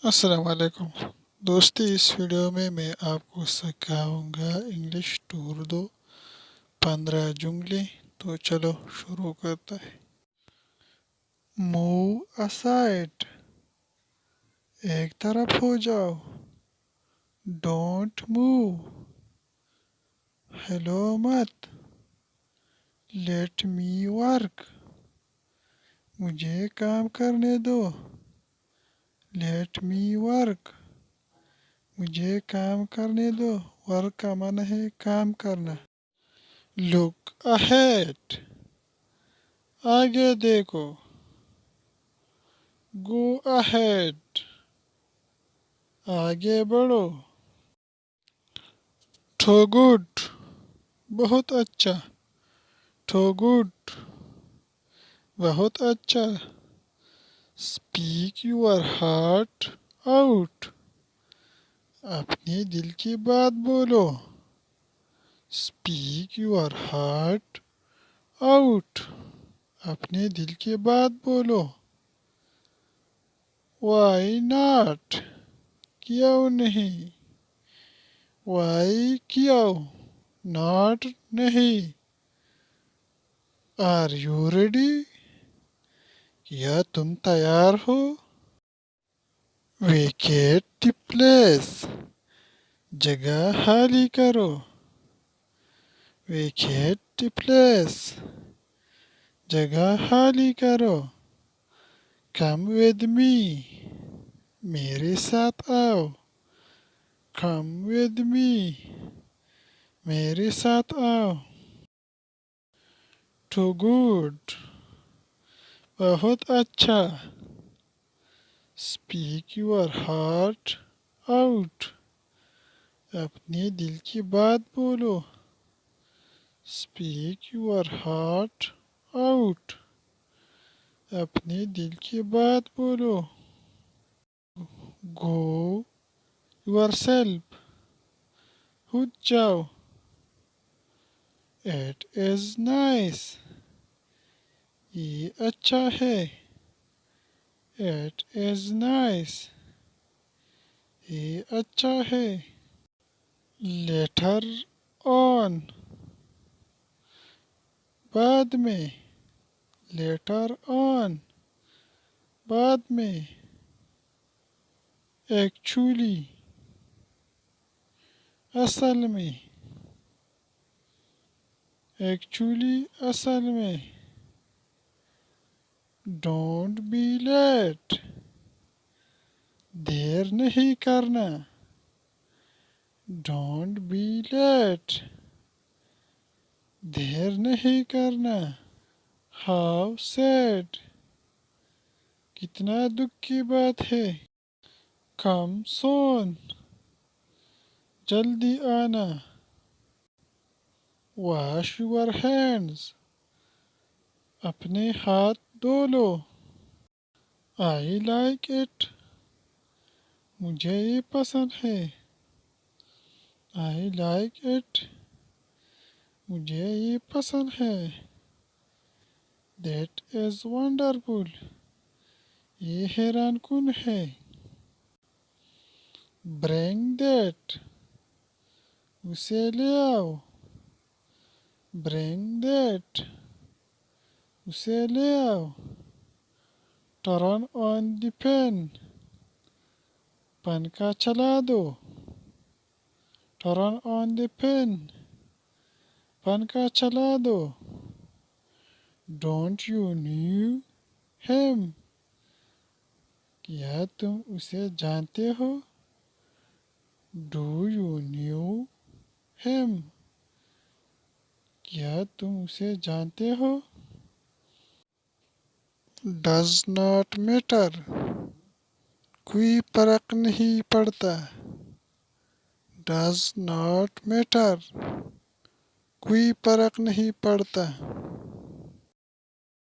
السلام علیکم دوستی، اس ویڈیو میں آپ کو سکھاؤں گا انگلش ٹو اردو 15 جملے۔ تو چلو شروع کرتا ہے۔ موو اسائڈ، ایک طرف ہو جاؤ۔ ڈونٹ موو، ہلو مت۔ لیٹ می ورک، مجھے کام کرنے دو۔ لیٹ می ورک، مجھے کام کرنے دو۔ ورک کا معنی ہے کام کرنا۔ لک اہیڈ، آگے دیکھو۔ گو اہیڈ، آگے بڑھو۔ ٹو گڈ، بہت اچھا۔ ٹو گڈ، بہت اچھا۔ اسپیک یور ہارٹ آؤٹ، اپنے دل کی بات بولو۔ اسپیک یور ہارٹ آؤٹ، اپنے دل کی بات بولو۔ وائی ناٹ، کیوں نہیں۔ وائی کیوں، ناٹ نہیں۔ آر یو ریڈی، کیا تم تیار ہو۔ ویکیٹ دی پلیس، جگہ خالی کرو۔ ویکیٹ دی پلیس، جگہ خالی کرو۔ کم ود می، میرے ساتھ آؤ۔ کم ود می، میرے ساتھ آؤ۔ ٹو گڈ، بہت اچھا۔ اسپیک یور ہارٹ آؤٹ، اپنے دل کی بات بولو۔ اسپیک یور ہارٹ آؤٹ، اپنے دل کی بات بولو۔ گو یور سیلف، خود جاؤ۔ اٹ از نائس، یہ اچھا ہے۔ اٹ از نائس، یہ اچھا ہے۔ لیٹر آن، بعد میں۔ لیٹر آن، بعد میں۔ ایکچولی، اصل میں۔ ایکچولی، اصل میں۔ ڈونٹ بی لیٹ، دیر نہیں کرنا۔ ڈونٹ بی لیٹ، دیر نہیں کرنا۔ ہاؤ سیڈ، کتنا دکھ کی بات ہے۔ کم سون، جلدی آنا۔ واش یور ہینڈز، اپنے ہاتھ دھو لو۔ آئی لائک اٹ، مجھے یہ پسند ہے۔ آئی لائک اٹ، مجھے یہ پسند ہے۔ دیٹ از ونڈرفل، یہ حیران کن ہے۔ برنگ دیٹ، اسے لے آؤ۔ برنگ دیٹ، اسے لے آؤ۔ ٹرن آن دی فین، پنکھا چلا دو۔ ٹرن آن دی فین، پنکھا چلا دو۔ ڈونٹ یو نیو ہیم، کیا تم اسے جانتے ہو۔ ڈو یو نیو ہیم، کیا تم اسے جانتے ہو۔ ڈز ناٹ میٹر، کوئی فرق نہیں پڑتا۔ ڈز ناٹ میٹر، کوئی فرق نہیں پڑتا۔